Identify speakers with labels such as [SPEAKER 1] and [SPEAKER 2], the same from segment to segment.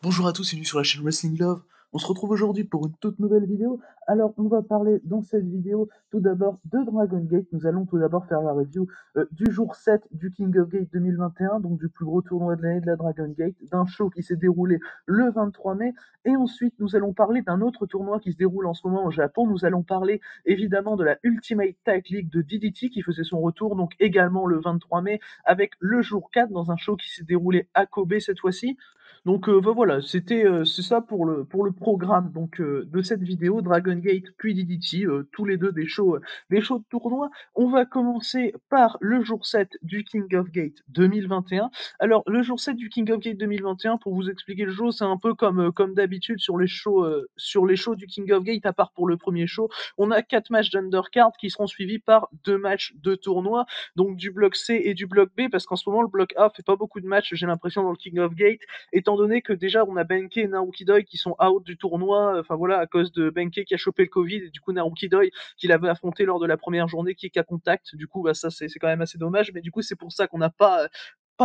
[SPEAKER 1] Bonjour à tous, bienvenue sur la chaîne Wrestling Love. On se retrouve aujourd'hui pour une toute nouvelle vidéo. Alors, on va parler dans cette vidéo tout d'abord de Dragon Gate. Nous allons tout d'abord faire la review du jour 7 du King of Gate 2021, donc du plus gros tournoi de l'année de la Dragon Gate, d'un show qui s'est déroulé le 23 mai. Et ensuite, nous allons parler d'un autre tournoi qui se déroule en ce moment au Japon. Nous allons parler évidemment de la Ultimate Tag League de DDT qui faisait son retour, donc également le 23 mai, avec le jour 4 dans un show qui s'est déroulé à Kobe cette fois-ci. Donc voilà, c'est ça pour le programme donc de cette vidéo, Dragon Gate puis DDT, tous les 2 des shows de tournoi. On va commencer par le jour 7 du King of Gate 2021. Alors le jour 7 du King of Gate 2021, pour vous expliquer le show, c'est un peu comme d'habitude sur les shows du King of Gate, à part pour le premier show. On a 4 matchs d'undercard qui seront suivis par 2 matchs de tournoi, donc du bloc C et du bloc B, parce qu'en ce moment le bloc A fait pas beaucoup de matchs, j'ai l'impression, dans le King of Gate, étant donné que déjà on a Benkei et Naruki Doi qui sont out du tournoi, enfin voilà, à cause de Benkei qui a chopé le Covid, et du coup Naruki Doi qu'il avait affronté lors de la première journée qui est cas contact. Du coup, bah ça c'est quand même assez dommage, mais du coup c'est pour ça qu'on n'a pas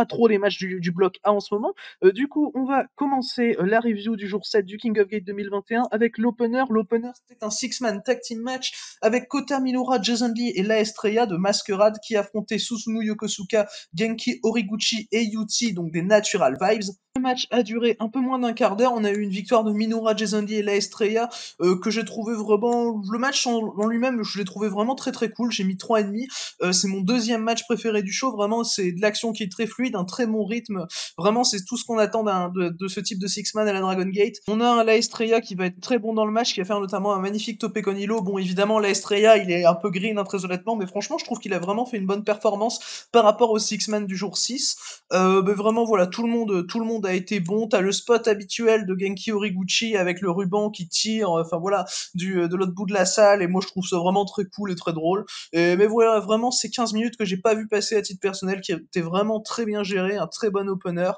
[SPEAKER 1] trop les matchs du bloc A en ce moment. Du coup, on va commencer la review du jour 7 du King of Gate 2021 avec l'opener. L'opener, c'était un six-man tag team match avec Kota Minoura, Jason Lee et La Estrella de Masquerade qui affrontaient Susumu Yokosuka, Genki Horiguchi et Yuti, donc des Natural Vibes. Le match a duré un peu moins d'un quart d'heure. On a eu une victoire de Minoura, Jason Lee et La Estrella que j'ai trouvé vraiment. Le match en lui-même, je l'ai trouvé vraiment très très cool. J'ai mis 3,5. C'est mon deuxième match préféré du show. Vraiment, c'est de l'action qui est très fluide, un très bon rythme. Vraiment, c'est tout ce qu'on attend de ce type de six-man à la Dragon Gate. On a un La Estrella qui va être très bon dans le match, qui va faire notamment un magnifique topé con hilo. Bon, évidemment, La Estrella, il est un peu green, hein, très honnêtement, mais franchement, je trouve qu'il a vraiment fait une bonne performance par rapport au six-man du jour 6. Mais vraiment, voilà, tout le monde a été bon. T'as le spot habituel de Genki Horiguchi avec le ruban qui tire, enfin voilà, de l'autre bout de la salle, et moi je trouve ça vraiment très cool et très drôle. Mais voilà, vraiment, c'est 15 minutes que j'ai pas vu passer à titre personnel, qui étaient vraiment très bien géré, un très bon opener.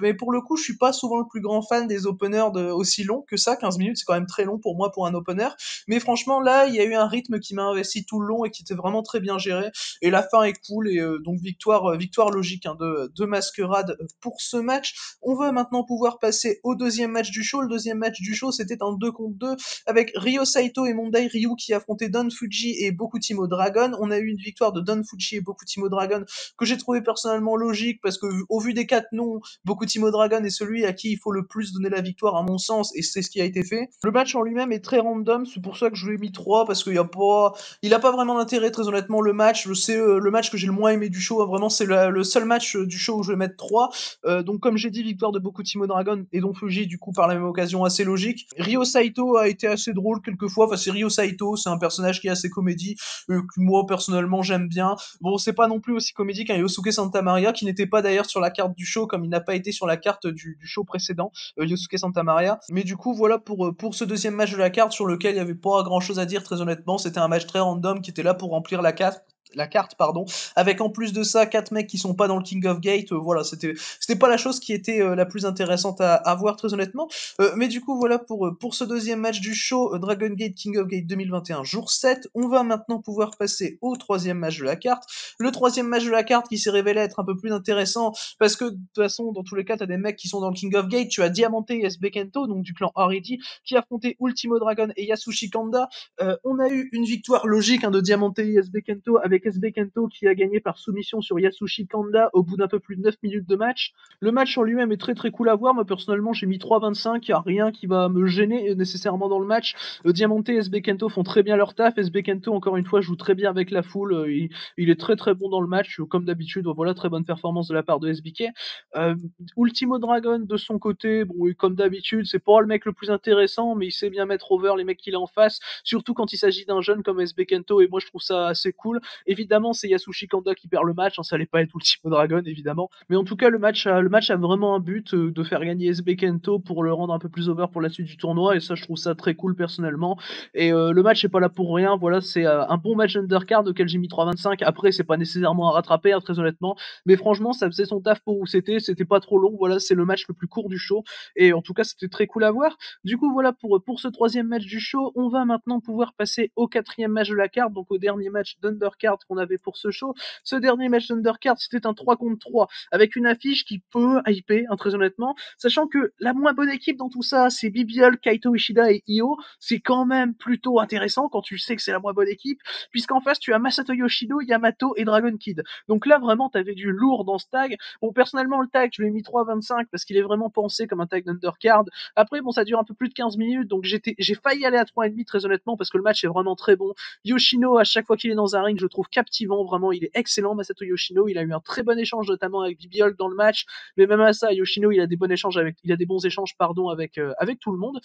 [SPEAKER 1] Mais pour le coup, je suis pas souvent le plus grand fan des openers aussi longs que ça. 15 minutes, c'est quand même très long pour moi pour un opener. Mais franchement, là, il y a eu un rythme qui m'a investi tout le long et qui était vraiment très bien géré. Et la fin est cool, et donc victoire logique, hein, de Masquerade pour ce match. On va maintenant pouvoir passer au deuxième match du show. Le deuxième match du show, c'était un 2 contre 2 avec Ryo Saito et Mondai Ryu qui affrontaient Don Fuji et Bokutimo Dragon. On a eu une victoire de Don Fuji et Bokutimo Dragon que j'ai trouvé personnellement logique, parce que au vu des 4 noms, Bokutimo Dragon est celui à qui il faut le plus donner la victoire à mon sens, et c'est ce qui a été fait. Le match en lui-même est très random, c'est pour ça que je lui ai mis 3, parce qu'il a pas vraiment d'intérêt, très honnêtement. Le match, c'est le match que j'ai le moins aimé du show, hein. Vraiment, c'est le seul match du show où je vais mettre 3. Donc comme j'ai dit, victoire de Bokutimo Dragon et Don Fuji, du coup par la même occasion, assez logique. Ryo Saito a été assez drôle quelquefois, enfin c'est Ryo Saito, c'est un personnage qui est assez comédie, que moi personnellement j'aime bien. Bon, c'est pas non plus aussi comédie qu'un Yosuke Santa Maria, qui n'était pas d'ailleurs sur la carte du show, comme il n'a pas été sur la carte du show précédent, Yosuke Santa Maria. Mais du coup, voilà pour ce deuxième match de la carte, sur lequel il y avait pas grand chose à dire, très honnêtement. C'était un match très random qui était là pour remplir la carte, pardon, avec en plus de ça 4 mecs qui sont pas dans le King of Gate. Voilà, c'était pas la chose qui était la plus intéressante à voir, très honnêtement. Mais du coup, voilà pour ce deuxième match du show, Dragon Gate King of Gate 2021 jour 7. On va maintenant pouvoir passer au troisième match de la carte. Le troisième match de la carte qui s'est révélé être un peu plus intéressant, parce que de toute façon, dans tous les cas, t'as des mecs qui sont dans le King of Gate. Tu as Diamante et SB Kento, donc du clan REG, qui affrontaient Ultimo Dragon et Yasushi Kanda. On a eu une victoire logique, hein, de Diamante et SB Kento, avec SB Kento qui a gagné par soumission sur Yasushi Kanda au bout d'un peu plus de 9 minutes de match. Le match en lui-même est très très cool à voir. Moi personnellement, j'ai mis 3,25. Il n'y a rien qui va me gêner nécessairement dans le match. Diamante et SB Kento font très bien leur taf. SB Kento, encore une fois, joue très bien avec la foule. Il est très très bon dans le match, comme d'habitude. Voilà, très bonne performance de la part de SBK. Euh, Ultimo Dragon, de son côté, bon, comme d'habitude, c'est pas le mec le plus intéressant, mais il sait bien mettre over les mecs qu'il a en face, surtout quand il s'agit d'un jeune comme SB Kento, et moi je trouve ça assez cool. Évidemment, c'est Yasushi Kanda qui perd le match, hein, ça allait pas être Ultimo Dragon, évidemment. Mais en tout cas, le match a vraiment un but, de faire gagner SB Kento pour le rendre un peu plus over pour la suite du tournoi, et ça, je trouve ça très cool personnellement. Et le match est pas là pour rien, voilà, c'est un bon match undercard auquel j'ai mis 3,25. Après, c'est pas nécessairement à rattraper, hein, très honnêtement, mais franchement, ça faisait son taf pour où c'était pas trop long, voilà, c'est le match le plus court du show, et en tout cas, c'était très cool à voir. Du coup, voilà pour ce troisième match du show. On va maintenant pouvoir passer au quatrième match de la carte, donc au dernier match d'undercard undercard qu'on avait pour ce show. Ce dernier match d'undercard, c'était un 3 contre 3, avec une affiche qui peut hyper, hein, très honnêtement, sachant que la moins bonne équipe dans tout ça, c'est BBL, Kaito Ishida et Io. C'est quand même plutôt intéressant quand tu sais que c'est la moins bonne équipe, puisqu'en face, tu as Masato Yoshino, Yamato et Dragon Kid. Donc là, vraiment, t'avais du lourd dans ce tag. Bon, personnellement, le tag, je lui ai mis 3,25 parce qu'il est vraiment pensé comme un tag d'undercard. Après, bon, ça dure un peu plus de 15 minutes, donc j'ai failli aller à 3,5 très honnêtement parce que le match est vraiment très bon. Yoshino, à chaque fois qu'il est dans un ring, je le trouve captivant, vraiment, il est excellent, Masato Yoshino. Il a eu un très bon échange, notamment avec Bibi Hulk dans le match, mais même à ça, Yoshino, il a des bons échanges avec tout le monde.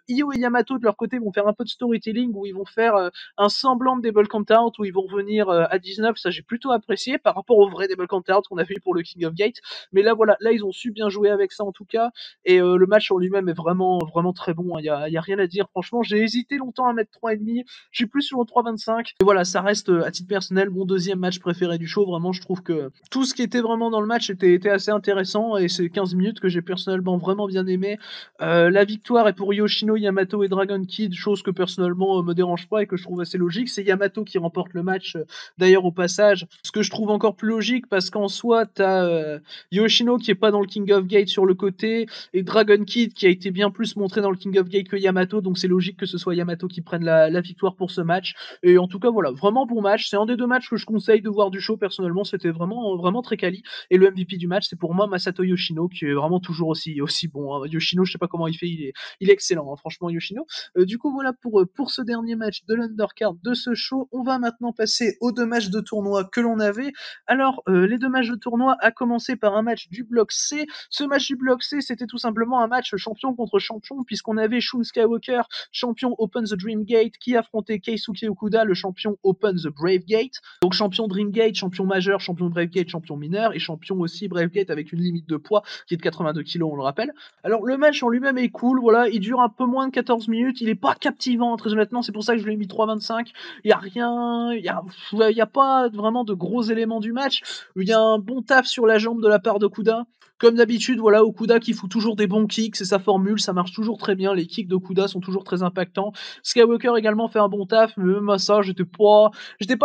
[SPEAKER 1] Io et Yamato, de leur côté, vont faire un peu de storytelling où ils vont faire un semblant de double count-out où ils vont revenir à 19. Ça, j'ai plutôt apprécié par rapport au vrai double count-out qu'on avait eu pour le King of Gate. Mais là, voilà, là, ils ont su bien jouer avec ça en tout cas. Et le match en lui-même est vraiment, vraiment très bon. Il y a rien à dire. Franchement, j'ai hésité longtemps à mettre 3,5. Je suis plus sur le 3,25. Et voilà, ça reste, à titre personnel, mon deuxième match préféré du show. Vraiment, je trouve que tout ce qui était vraiment dans le match était assez intéressant. Et c'est 15 minutes que j'ai personnellement vraiment bien aimé. La victoire est pour Yoshino, Yamato et Dragon Kid, chose que personnellement me dérange pas et que je trouve assez logique. C'est Yamato qui remporte le match, d'ailleurs au passage. Ce que je trouve encore plus logique parce qu'en soi, t'as Yoshino qui est pas dans le King of Gate sur le côté et Dragon Kid qui a été bien plus montré dans le King of Gate que Yamato, donc c'est logique que ce soit Yamato qui prenne la victoire pour ce match. Et en tout cas, voilà, vraiment bon match. C'est un des deux matchs que je conseille de voir du show personnellement. C'était vraiment, vraiment très quali. Et le MVP du match, c'est pour moi Masato Yoshino qui est vraiment toujours aussi bon. Hein. Yoshino, je sais pas comment il fait, il est excellent, hein, franchement, Yoshino. Du coup, voilà pour ce dernier match de l'undercard de ce show. On va maintenant passer aux deux matchs de tournoi que l'on avait. Alors, les deux matchs de tournoi, a commencé par un match du bloc C. Ce match du bloc C, c'était tout simplement un match champion contre champion, puisqu'on avait Shun Skywalker, champion Open the Dream Gate, qui affrontait Keisuke Okuda, le champion Open the Brave Gate. Donc champion Dream Gate, champion majeur, champion Brave Gate, champion mineur, et champion aussi Brave Gate avec une limite de poids qui est de 82 kg, on le rappelle. Alors le match en lui-même est cool, voilà, il dure un peu moins de 14 minutes, il est pas captivant, très honnêtement, c'est pour ça que je lui ai mis 3,25. Il y a rien, il y a pas vraiment de gros éléments du match. Il y a un bon taf sur la jambe de la part d'Okuda. Comme d'habitude, voilà, Okuda qui fout toujours des bons kicks, c'est sa formule, ça marche toujours très bien, les kicks d'Okuda sont toujours très impactants. Skywalker également fait un bon taf, mais même à ça, j'étais pas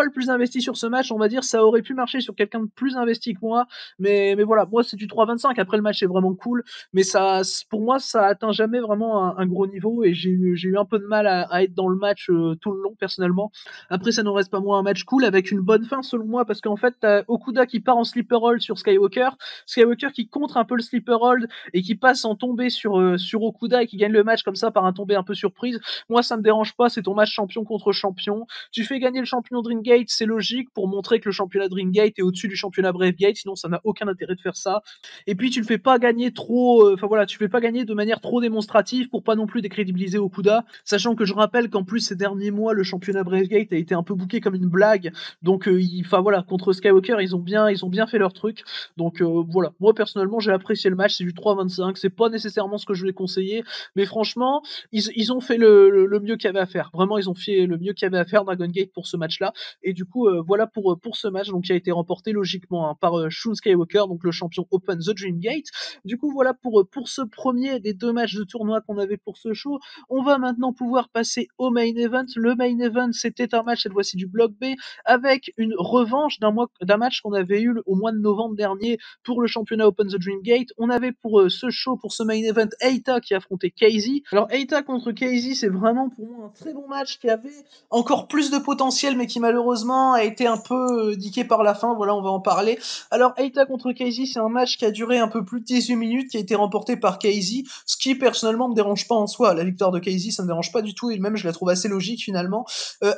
[SPEAKER 1] le plus investi sur ce match, on va dire, ça aurait pu marcher sur quelqu'un de plus investi que moi, mais voilà, moi c'est du 3,25, après le match est vraiment cool, mais ça, pour moi, ça atteint jamais vraiment un gros niveau, et j'ai eu un peu de mal à être dans le match tout le long, personnellement. Après, ça n'en reste pas moins un match cool, avec une bonne fin, selon moi, parce qu'en fait, t'as Okuda qui part en sleeper hold sur Skywalker, Skywalker qui contre un peu le sleeper hold, et qui passe en tombée sur Okuda, et qui gagne le match comme ça, par un tombé un peu surprise. Moi, ça me dérange pas, c'est ton match champion contre champion. Tu fais gagner le champion Dreamgate, c'est logique, pour montrer que le championnat Dreamgate est au-dessus du championnat Brave Gate, sinon ça n'a aucun intérêt de faire ça. Et puis tu le fais pas gagner trop, enfin voilà, tu fais pas gagner de manière trop démonstrative pour pas non plus décrédibiliser Okuda, sachant que je rappelle qu'en plus ces derniers mois le championnat Brave Gate a été un peu booké comme une blague, donc enfin voilà, contre Skywalker ils ont bien fait leur truc, donc voilà, moi personnellement j'ai apprécié le match, c'est du 3,25, c'est pas nécessairement ce que je voulais conseiller, mais franchement ils ont fait le mieux qu'il y avait à faire, vraiment ils ont fait le mieux qu'il y avait à faire Dragon Gate pour ce match-là, et du coup voilà pour ce match donc qui a été remporté logiquement hein, par Shun Skywalker, donc le champion Open the Dream Gate. Du coup, voilà pour ce premier des deux matchs de tournoi qu'on avait pour ce show. On va maintenant pouvoir passer au main event. Le main event, c'était un match, cette fois-ci du bloc B, avec une revanche d'un match qu'on avait eu au mois de novembre dernier pour le championnat Open the Dream Gate. On avait pour ce show, pour ce main event, Eita qui affrontait Casey. Alors, Eita contre Casey, c'est vraiment pour moi un très bon match qui avait encore plus de potentiel, mais qui malheureusement a été un peu diqué par la fin. Voilà, on va en parler. Alors, Eita contre Casey, c'est un match qui a duré un peu plus de 18 minutes, qui a été remporté par Casey, ce qui personnellement me dérange pas en soi. La victoire de Casey, ça me dérange pas du tout, et même je la trouve assez logique finalement.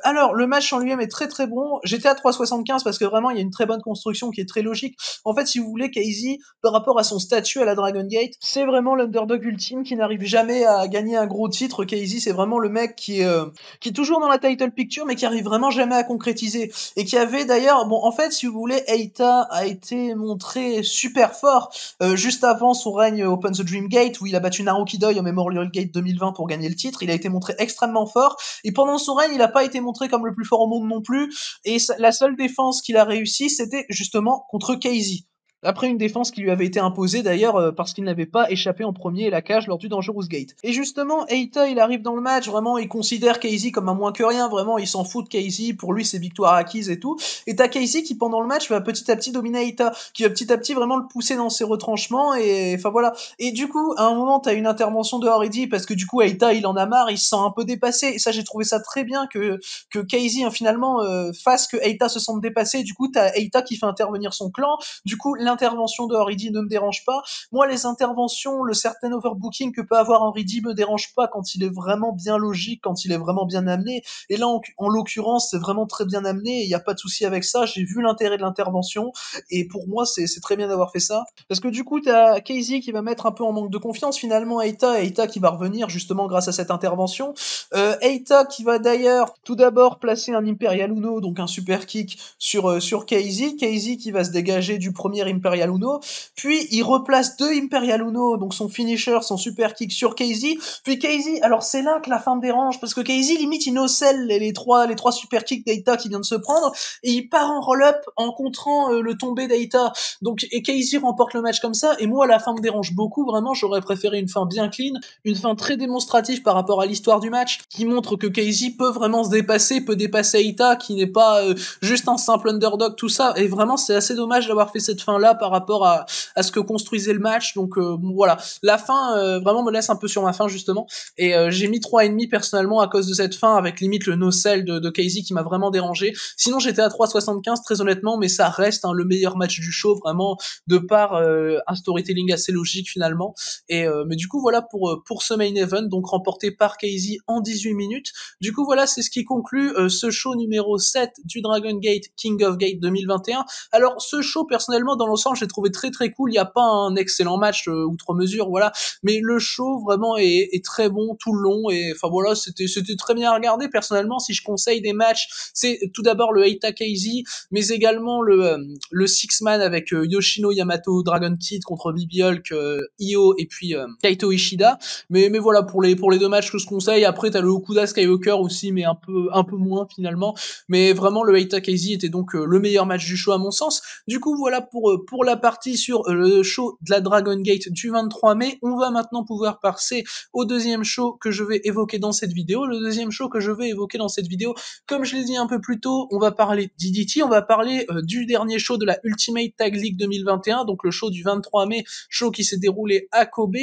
[SPEAKER 1] Alors, le match en lui-même est très très bon. J'étais à 3,75 parce que vraiment il y a une très bonne construction qui est très logique. En fait, si vous voulez, Casey, par rapport à son statut à la Dragon Gate, c'est vraiment l'underdog ultime qui n'arrive jamais à gagner un gros titre. Casey, c'est vraiment le mec qui est toujours dans la title picture, mais qui arrive vraiment jamais à concrétiser. Et qui avait d'ailleurs, bon, en fait, si vous voulez, Eita a été montré super fort juste avant son règne Open the Dream Gate, où il a battu Naruki Doi au Memorial Gate 2020 pour gagner le titre. Il a été montré extrêmement fort. Et pendant son règne, il n'a pas été montré comme le plus fort au monde non plus. Et la seule défense qu'il a réussi, c'était justement contre Casey.
[SPEAKER 2] après une défense qui lui avait été imposée d'ailleurs parce qu'il n'avait pas échappé en premier la cage lors du Dangerous Gate. Et justement, Eita il arrive dans le match, vraiment il considère Casey comme un moins que rien, vraiment il s'en fout de Casey, pour lui c'est victoire acquise et tout. Et t'as Casey qui pendant le match va petit à petit dominer Eita, qui va petit à petit vraiment le pousser dans ses retranchements et enfin voilà. Et du coup, à un moment t'as une intervention de Haridi parce que du coup Eita il en a marre, il se sent un peu dépassé. Et ça j'ai trouvé ça très bien que Casey finalement fasse que Eita se sente dépassé. Du coup t'as Eita qui fait intervenir son clan. Du coup, l'intervention de Henry ne me dérange pas. Moi, les interventions, le certain overbooking que peut avoir Henry me dérange pas quand il est vraiment bien logique, quand il est vraiment bien amené. Et là, en l'occurrence, c'est vraiment très bien amené. Il n'y a pas de souci avec ça. J'ai vu l'intérêt de l'intervention. Et pour moi, c'est très bien d'avoir fait ça. Parce que du coup, t'as Casey qui va mettre un peu en manque de confiance finalement Eita. Eita qui va revenir justement grâce à cette intervention. Eita qui va d'ailleurs tout d'abord placer un Imperial Uno, donc un super kick sur Casey. Casey qui va se dégager du premier Imperial Uno. Puis il replace deux Imperial Uno, donc son finisher, son super kick sur Casey. Puis Casey, alors c'est là que la fin me dérange, parce que Casey limite il nocelle les trois super kicks d'Eita qui vient de se prendre, et il part en roll-up en contrant le tombé d'Eita. Donc, et Casey remporte le match comme ça, et moi la fin me dérange beaucoup, vraiment j'aurais préféré une fin bien clean, une fin très démonstrative par rapport à l'histoire du match, qui montre que Casey peut vraiment se dépasser, peut dépasser Eita, qui n'est pas juste un simple underdog, tout ça. Et vraiment, c'est assez dommage d'avoir fait cette fin-là par rapport à ce que construisait le match. Donc voilà, la fin vraiment me laisse un peu sur ma fin justement. Et j'ai mis 3,5 personnellement à cause de cette fin, avec limite le no-sell de Casey qui m'a vraiment dérangé. Sinon, j'étais à 3,75 très honnêtement, mais ça reste le meilleur match du show, vraiment, de par un storytelling assez logique finalement. Et mais du coup, voilà pour ce main event, donc remporté par Casey en 18 minutes. Du coup, voilà, c'est ce qui conclut ce show numéro 7 du Dragon Gate King of Gate 2021. Alors, ce show, personnellement, dans l'ensemble, j'ai trouvé très très cool. Il n'y a pas un excellent match outre mesure, voilà. Mais le show, vraiment, est très bon tout le long. Et enfin, voilà, c'était très bien à regarder. Personnellement, si je conseille des matchs, c'est tout d'abord le Eita Casey, mais également le Six-Man avec Yoshino Yamato, Dragon Kid contre Bibi Hulk, Io et puis Kaito Ishida. Mais voilà, pour les deux matchs que je conseille. Après, t'as le Okuda Skywalker aussi, mais un peu moins finalement. Mais vraiment, le Eita Casey était donc le meilleur match du show à mon sens. Du coup, voilà pour la partie sur le show de la Dragon Gate du 23 mai. On va maintenant pouvoir passer au deuxième show que je vais évoquer dans cette vidéo. Le deuxième show que je vais évoquer dans cette vidéo, comme je l'ai dit un peu plus tôt, on va parler d'DDT, on va parler du dernier show de la Ultimate Tag League 2021, donc le show du 23 mai, show qui s'est déroulé à Kobe.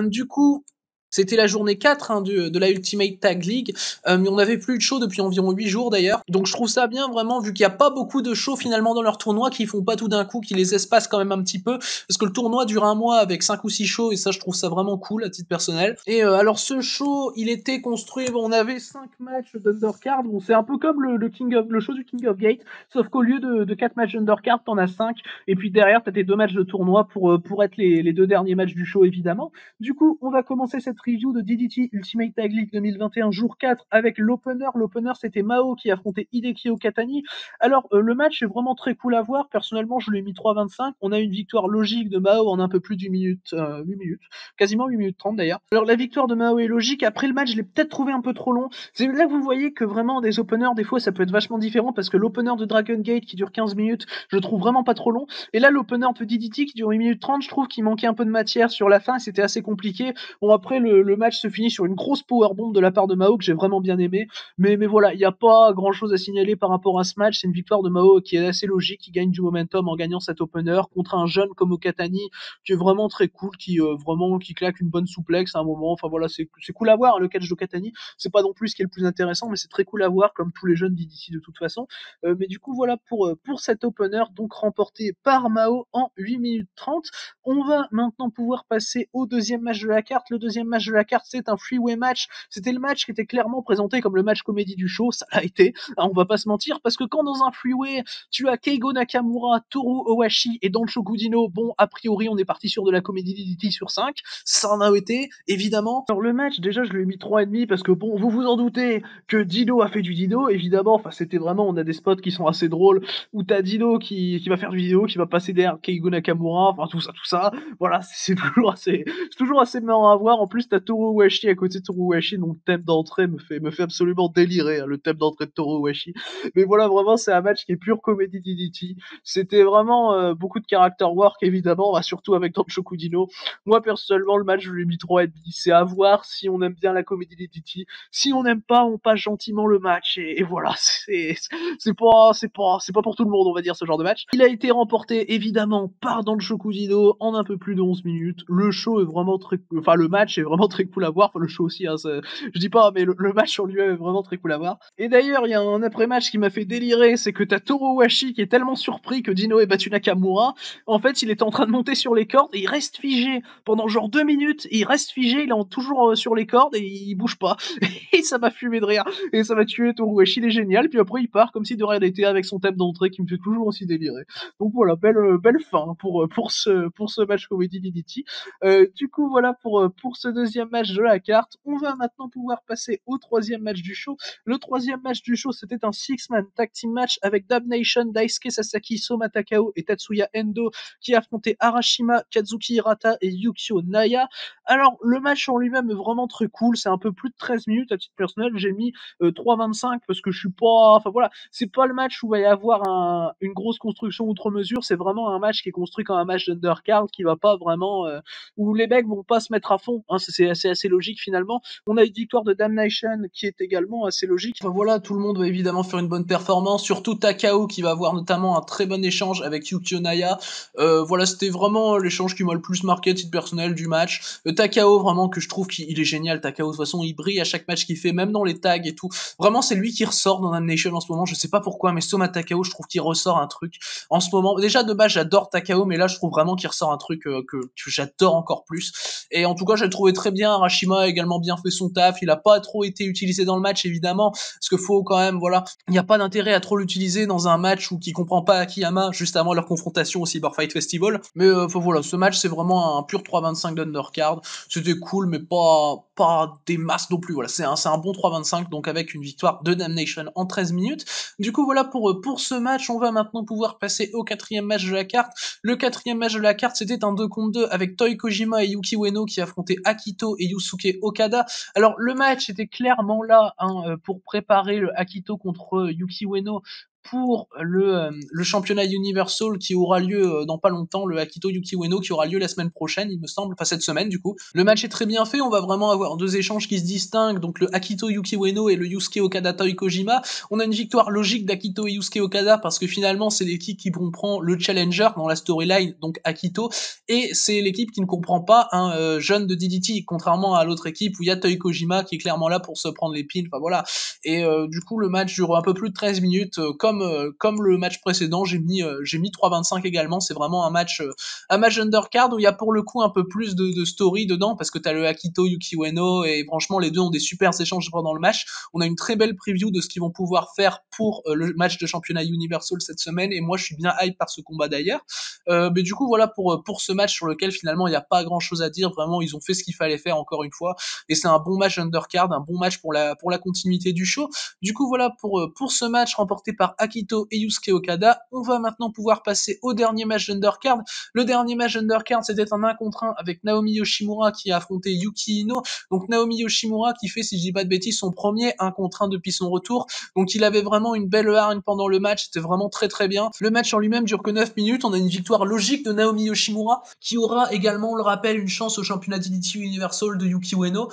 [SPEAKER 2] Du coup, c'était la journée 4 de la Ultimate Tag League, mais on n'avait plus de show depuis environ 8 jours d'ailleurs. Donc je trouve ça bien vraiment, vu qu'il n'y a pas beaucoup de shows finalement dans leur tournoi, qui font pas tout d'un coup, qui les espacent quand même un petit peu, parce que le tournoi dure un mois avec 5 ou 6 shows, et ça je trouve ça vraiment cool à titre personnel. Et alors ce show, il était construit, bon, on avait 5 matchs d'undercard, bon, c'est un peu comme le show du King of Gate, sauf qu'au lieu de 4 matchs d'undercard, t'en as 5, et puis derrière t'as tes 2 matchs de tournoi pour être les 2 derniers matchs du show évidemment. Du coup, on va commencer cette review de DDT Ultimate Tag League 2021 jour 4 avec l'opener. L'opener, c'était Mao qui affrontait Hideki Okatani. Alors, le match est vraiment très cool à voir. Personnellement, je lui ai mis 3,25. On a une victoire logique de Mao en un peu plus d'8 minutes, 8 minutes, quasiment 8 minutes 30 d'ailleurs. Alors, la victoire de Mao est logique. Après le match, je l'ai peut-être trouvé un peu trop long. C'est là que vous voyez que vraiment des openers, des fois, ça peut être vachement différent, parce que l'opener de Dragon Gate qui dure 15 minutes, je le trouve vraiment pas trop long. Et là, l'opener de DDT qui dure 8 minutes 30, je trouve qu'il manquait un peu de matière sur la fin, et c'était assez compliqué. Bon, après, le match se finit sur une grosse powerbomb de la part de Mao que j'ai vraiment bien aimé. Mais voilà, il n'y a pas grand chose à signaler par rapport à ce match. C'est une victoire de Mao qui est assez logique, qui gagne du momentum en gagnant cet opener contre un jeune comme Okatani, qui est vraiment très cool, qui claque une bonne souplex à un moment. Enfin voilà, c'est cool à voir, le catch d'Okatani. C'est pas non plus ce qui est le plus intéressant, mais c'est très cool à voir, comme tous les jeunes d'ici de toute façon. Mais du coup, voilà pour cet opener, donc remporté par Mao en 8 minutes 30. On va maintenant pouvoir passer au deuxième match de la carte. Le deuxième match de la carte, c'est un freeway match. C'était le match qui était clairement présenté comme le match comédie du show. Ça l'a été, hein, on va pas se mentir, parce que quand dans un freeway, tu as Keigo Nakamura, Toru Owashi et Danshoku Dino, bon, a priori, on est parti sur de la comédie DDT sur 5. Ça en a été, évidemment. Alors, le match, déjà, je lui ai mis 3,5 parce que, bon, vous vous en doutez que Dino a fait du Dino, évidemment. Enfin, c'était vraiment, on a des spots qui sont assez drôles, où t'as Dino qui va faire du Dino, qui va passer derrière Keigo Nakamura, enfin, tout ça. Voilà, c'est toujours assez marrant à voir. En plus,
[SPEAKER 1] plus, t'as Toru à côté de Toru dont le thème d'entrée me fait absolument délirer, hein, le thème d'entrée de Toru. Mais voilà, vraiment, c'est un match qui est pure comédie DDT. C'était vraiment beaucoup de character work, évidemment, bah, surtout avec Danshoku Dino. Moi, personnellement, le match, je lui ai mis 3,5. C'est à voir si on aime bien la comédie DDT. Si on n'aime pas, on passe gentiment le match. Et voilà, c'est pas pour tout le monde, on va dire, ce genre de match. Il a été remporté, évidemment, par Danshoku Dino en un peu plus de 11 minutes. Le show est vraiment très, enfin, le match est vraiment très cool à voir. Enfin, le show aussi, hein, je dis pas, mais le match en lui-même est vraiment très cool à voir. Et d'ailleurs, il y a un après-match qui m'a fait délirer, c'est que t'as Toru qui est tellement surpris que Dino ait battu Nakamura. En fait, il était en train de monter sur les cordes et il reste figé pendant genre 2 minutes. Il reste figé, il est toujours sur les cordes et il bouge pas. Et ça m'a fumé de rire. Et ça m'a tué. Toru il est génial. Puis après, il part comme si de rien n'était avec son thème d'entrée qui me fait toujours aussi délirer. Donc voilà, belle fin pour ce match Comedy DDT. Du coup, voilà pour ce deuxième match de la carte. On va maintenant pouvoir passer au troisième match du show. Le troisième match du show, c'était un six-man tag team match avec Damnation, Daisuke Sasaki, Soma Takao et Tatsuya Endo qui affrontaient Arashima, Kazuki Hirata et Yukio Naya. Alors, le match en lui-même est vraiment très cool. C'est un peu plus de 13 minutes à titre personnel. J'ai mis 3,25 parce que je suis pas. Enfin voilà, c'est pas le match où il va y avoir une grosse construction outre mesure. C'est vraiment un match qui est construit comme un match d'undercard qui va pas vraiment. Où les mecs vont pas se mettre à fond. Hein, c'est assez logique finalement. On a une victoire de Damnation qui est également assez logique.
[SPEAKER 2] Enfin voilà, tout le monde va évidemment faire une bonne performance, surtout Takao qui va avoir notamment un très bon échange avec Yukio Naya. Voilà, c'était vraiment l'échange qui m'a le plus marqué à titre personnel du match. Takao, vraiment, que je trouve qu'il est génial. Takao, de toute façon, il brille à chaque match qu'il fait, même dans les tags et tout. Vraiment, c'est lui qui ressort dans Damnation en ce moment. Je sais pas pourquoi, mais Soma Takao, je trouve qu'il ressort un truc en ce moment. Déjà, de base, j'adore Takao, mais là, je trouve vraiment qu'il ressort un truc que j'adore encore plus. Et en tout cas, j'ai trouvé très bien. Arashima a également bien fait son taf. Il a pas trop été utilisé dans le match, évidemment, parce que faut quand même, voilà, il n'y a pas d'intérêt à trop l'utiliser dans un match où qui comprend pas Akiyama juste avant leur confrontation au Cyber Fight Festival. Mais voilà, ce match c'est vraiment un pur 3,25 d'undercard. C'était cool, mais pas des masses non plus. Voilà, c'est un bon 3,25, donc avec une victoire de Damnation en 13 minutes. Du coup, voilà pour ce match. On va maintenant pouvoir passer au quatrième match de la carte. Le quatrième match de la carte, c'était un 2 contre 2 avec Toi Kojima et Yuki Ueno qui affrontaient Akito et Yusuke Okada. Alors, le match était clairement là pour préparer le Akito contre Yuki Ueno pour le championnat Universal qui aura lieu dans pas longtemps, le Akito Yuki Ueno qui aura lieu la semaine prochaine, il me semble, enfin cette semaine du coup. Le match est très bien fait, on va vraiment avoir deux échanges qui se distinguent, donc le Akito Yuki Ueno et le Yusuke Okada Toi Kojima. On a une victoire logique d'Akito et Yusuke Okada parce que finalement c'est l'équipe qui comprend le challenger dans la storyline, donc Akito, et c'est l'équipe qui ne comprend pas un jeune de DDT, contrairement à l'autre équipe où il y a Toi Kojima qui est clairement là pour se prendre les pins, enfin voilà. Et du coup le match dure un peu plus de 13 minutes, comme le match précédent, j'ai mis 3,25 également. C'est vraiment un match undercard où il y a pour le coup un peu plus de story dedans parce que t'as le Akito Yuki Ueno et franchement les deux ont des super échanges pendant le match. On a une très belle preview de ce qu'ils vont pouvoir faire pour le match de championnat Universal cette semaine et moi je suis bien hype par ce combat d'ailleurs. Mais du coup voilà pour ce match sur lequel finalement il n'y a pas grand chose à dire. Vraiment ils ont fait ce qu'il fallait faire encore une fois et c'est un bon match undercard, un bon match pour la continuité du show. Du coup voilà pour ce match remporté par Akito et Yusuke Okada. On va maintenant pouvoir passer au dernier match d'undercard. Le dernier match d'undercard c'était un 1 contre 1 avec Naomi Yoshimura qui a affronté Yuki Ino. Donc Naomi Yoshimura qui fait, si je dis pas de bêtises, son premier 1 contre 1 depuis son retour. Donc il avait vraiment une belle hargne pendant le match, c'était vraiment très très bien. Le match en lui-même dure que 9 minutes, on a une victoire logique de Naomi Yoshimura qui aura également, on le rappelle, une chance au championnat DDT Universal de Yuki Ueno.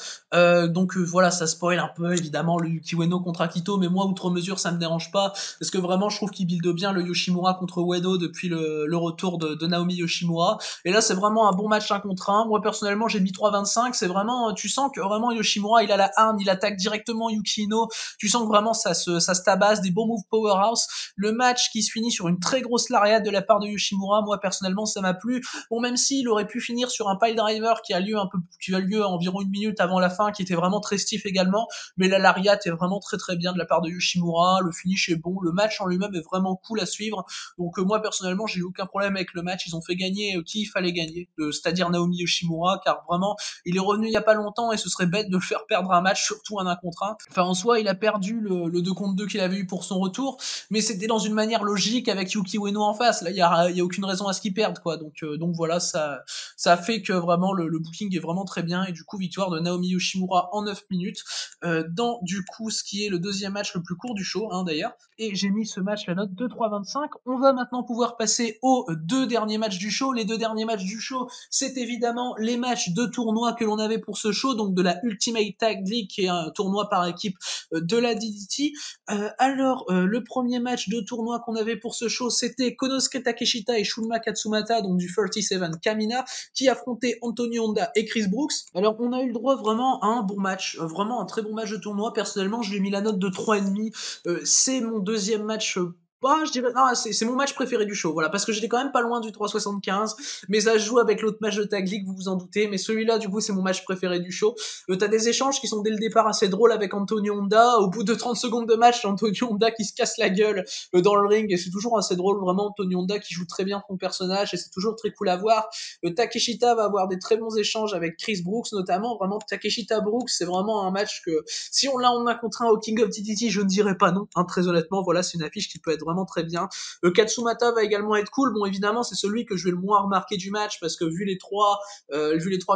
[SPEAKER 2] Donc voilà, ça spoil un peu évidemment le Yuki Ueno contre Akito, mais moi outre mesure ça me dérange pas parce que vraiment je trouve qu'il build bien le Yoshimura contre Ueno depuis le retour de Naomi Yoshimura. Et là c'est vraiment un bon match 1 contre 1. Moi personnellement j'ai mis 3,25. C'est vraiment, tu sens que vraiment Yoshimura il a la hargne, il attaque directement Yuki Ino. Tu sens que vraiment ça se tabasse, des bons moves powerhouse. Le match qui se finit sur une très grosse lariat de la part de Yoshimura, moi personnellement ça m'a plu. Bon, même s'il aurait pu finir sur un pile driver qui a lieu environ une minute avant la fin, qui était vraiment très stiff également, mais la lariat est vraiment très très bien de la part de Yoshimura, le finish est bon, le match match en lui-même est vraiment cool à suivre. Donc moi personnellement j'ai eu aucun problème avec le match, ils ont fait gagner qui il fallait gagner, c'est-à-dire Naomi Yoshimura, car vraiment il est revenu il y a pas longtemps et ce serait bête de le faire perdre un match, surtout un 1 contre 1. Enfin en soi il a perdu le 2 contre 2 qu'il avait eu pour son retour, mais c'était dans une manière logique avec Yuki Ueno en face. Là il y a aucune raison à ce qu'il perde quoi. Donc voilà, ça fait que vraiment le booking est vraiment très bien et du coup victoire de Naomi Yoshimura en 9 minutes dans du coup ce qui est le deuxième match le plus court du show hein, d'ailleurs. Et j'ai mis ce match la note de 3,25. On va maintenant pouvoir passer aux deux derniers matchs du show. Les deux derniers matchs du show, c'est évidemment les matchs de tournoi que l'on avait pour ce show, donc de la Ultimate Tag League, qui est un tournoi par équipe de la DDT. Le premier match de tournoi qu'on avait pour ce show, c'était Konosuke Takeshita et Shunma Katsumata, donc du 37 Kamina, qui affrontaient Anthony Honda et Chris Brooks. Alors, on a eu le droit vraiment à un bon match, vraiment un très bon match de tournoi. Personnellement, je lui ai mis la note de 3,5. C'est mon deuxième match bah, je dirais, non, c'est mon match préféré du show, voilà, parce que j'étais quand même pas loin du 3,75, mais ça se joue avec l'autre match de Tag League, vous vous en doutez, mais celui-là, du coup, c'est mon match préféré du show. T'as des échanges qui sont dès le départ assez drôles avec Antonio Honda, au bout de 30 secondes de match, Antonio Honda qui se casse la gueule dans le ring, et c'est toujours assez drôle, vraiment, Antonio Honda qui joue très bien son personnage, et c'est toujours très cool à voir. Takeshita va avoir des très bons échanges avec Chris Brooks, notamment, vraiment, Takeshita Brooks, c'est vraiment un match que, si on l'a en a contre un au King of DDT, je ne dirais pas non, hein, très honnêtement, voilà, c'est une affiche qui peut être vraiment très bien. Katsumata va également être cool. Bon, évidemment, c'est celui que je vais le moins remarquer du match parce que vu les trois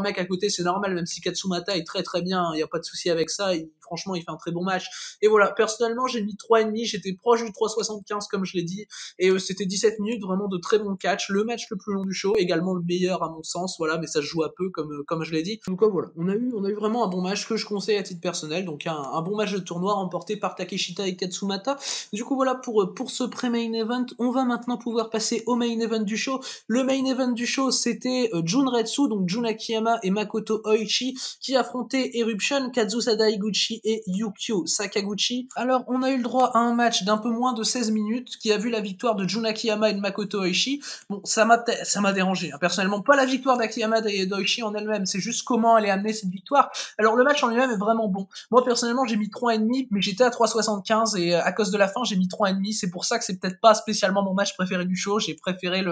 [SPEAKER 2] mecs à côté, c'est normal. Même si Katsumata est très très bien, il y a pas de souci avec ça. Franchement, il fait un très bon match. Et voilà, personnellement, j'ai mis 3,5. J'étais proche du 3,75 comme je l'ai dit. Et c'était 17 minutes vraiment de très bon catch. Le match le plus long du show, également le meilleur à mon sens. Voilà, mais ça se joue à peu comme je l'ai dit. Donc voilà, on a eu vraiment un bon match que je conseille à titre personnel. Donc un bon match de tournoi remporté par Takeshita et Katsumata. Du coup voilà pour ce pré-main event, on va maintenant pouvoir passer au main event du show. Le main event du show, c'était Junretsu, donc Jun Akiyama et Makoto Oichi, qui affrontaient Eruption, Kazusada Higuchi et Yukio Sakaguchi. Alors, on a eu le droit à un match d'un peu moins de 16 minutes, qui a vu la victoire de Jun Akiyama et de Makoto Oichi. Bon, ça m'a dérangé, hein. Personnellement, pas la victoire d'Akiyama et d'Oichi en elle-même, c'est juste comment elle est amenée cette victoire. Alors, le match en lui-même est vraiment bon. Moi, personnellement, j'ai mis 3,5, mais j'étais à 3,75, et à cause de la fin, j'ai mis 3,5. C'est pour ça que c'est peut-être pas spécialement mon match préféré du show. J'ai préféré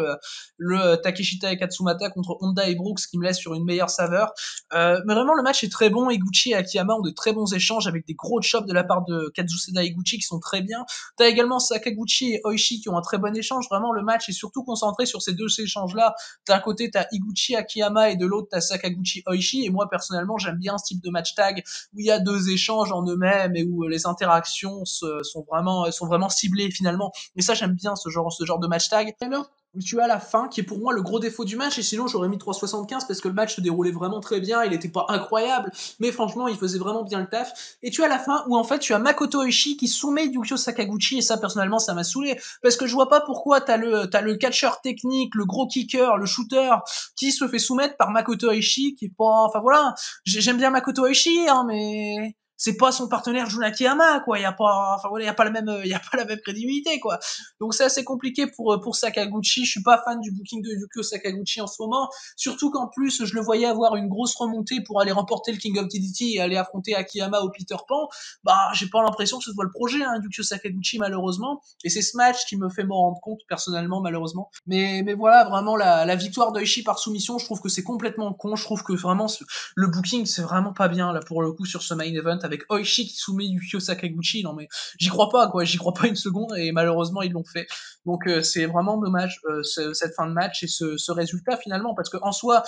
[SPEAKER 2] le Takeshita et Katsumata contre Honda et Brooks qui me laisse sur une meilleure saveur. Mais vraiment, le match est très bon. Higuchi et Akiyama ont de très bons échanges avec des gros chops de la part de Kazusada Higuchi qui sont très bien. T'as également Sakaguchi et Oishi qui ont un très bon échange. Vraiment, le match est surtout concentré sur ces deux échanges-là. D'un côté, t'as Higuchi Akiyama et de l'autre, t'as Sakaguchi Oishi. Et moi, personnellement, j'aime bien ce type de match tag où il y a deux échanges en eux-mêmes et où les interactions sont vraiment ciblées finalement. Et ça, j'aime bien ce genre de match tag. Alors, tu as la fin qui est pour moi le gros défaut du match, et sinon j'aurais mis 3,75 parce que le match se déroulait vraiment très bien, il était pas incroyable, mais franchement il faisait vraiment bien le taf. Et tu as la fin où en fait tu as Makoto Oishi qui soumet Yukio Sakaguchi, et ça personnellement ça m'a saoulé parce que je vois pas pourquoi t'as le catcheur technique, le gros kicker, le shooter qui se fait soumettre par Makoto Oishi qui est pas, enfin voilà, j'aime bien Makoto Oishi hein, mais c'est pas son partenaire Jun Akiyama quoi, il y a pas, enfin voilà, il y a pas la même crédibilité quoi. Donc c'est assez compliqué pour Sakaguchi. Je suis pas fan du booking de Yukio Sakaguchi en ce moment, surtout qu'en plus je le voyais avoir une grosse remontée pour aller remporter le King of DDT et aller affronter Akiyama au Peter Pan. Bah j'ai pas l'impression que ce soit le projet hein, Yukio Sakaguchi malheureusement, et c'est ce match qui me fait m'en rendre compte personnellement malheureusement. Mais voilà, vraiment la victoire d'Oishi par soumission, je trouve que c'est complètement con. Je trouve que vraiment le booking c'est vraiment pas bien là pour le coup sur ce main event avec Oishi qui soumet Yukio Sakaguchi. Non mais j'y crois pas quoi, j'y crois pas une seconde, et malheureusement ils l'ont fait. Donc c'est vraiment dommage cette fin de match et ce résultat finalement, parce que en soi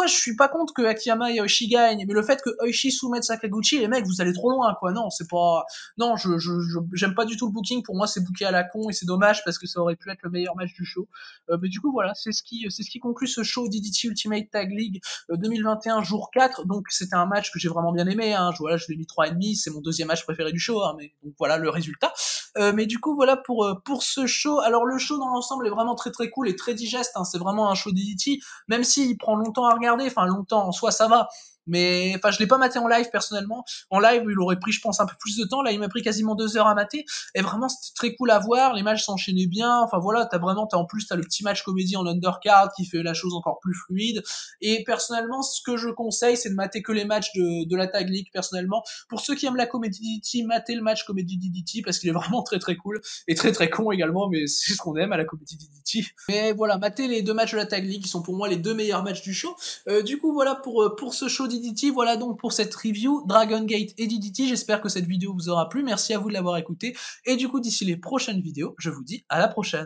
[SPEAKER 2] je suis pas contre que Akiyama et Oishi gagnent, mais le fait que Oishi soumette Sakaguchi, les mecs vous allez trop loin quoi. Non c'est pas, non j'aime pas du tout le booking. Pour moi c'est booké à la con et c'est dommage parce que ça aurait pu être le meilleur match du show. Mais du coup voilà, c'est ce qui conclut ce show DDT Ultimate Tag League 2021 jour 4. Donc c'était un match que j'ai vraiment bien aimé hein. Voilà, je l'ai mis 3,5, c'est mon deuxième match préféré du show hein, mais donc voilà le résultat. Mais du coup voilà pour ce show. Alors le show dans l'ensemble est vraiment très très cool et très digeste hein. C'est vraiment un show DDT, même s'il prend longtemps à regarder, enfin longtemps en soi ça va. mais enfin je l'ai pas maté en live personnellement. En live il aurait pris je pense un peu plus de temps, là il m'a pris quasiment 2 heures à mater, et vraiment c'était très cool à voir, les matchs s'enchaînaient bien, enfin voilà, en plus t'as le petit match comédie en undercard qui fait la chose encore plus fluide, et personnellement ce que je conseille c'est de mater que les matchs de la Tag League personnellement. Pour ceux qui aiment la Comedy DDT, matez le match Comedy DDT parce qu'il est vraiment très très cool, et très très con également, mais c'est ce qu'on aime à la Comedy DDT. Mais voilà, matez les 2 matchs de la Tag League qui sont pour moi les 2 meilleurs matchs du show. Du coup voilà pour ce show DDT, voilà donc pour cette review Dragon Gate et DDT. J'espère que cette vidéo vous aura plu, merci à vous de l'avoir écouté, et du coup d'ici les prochaines vidéos, je vous dis à la prochaine.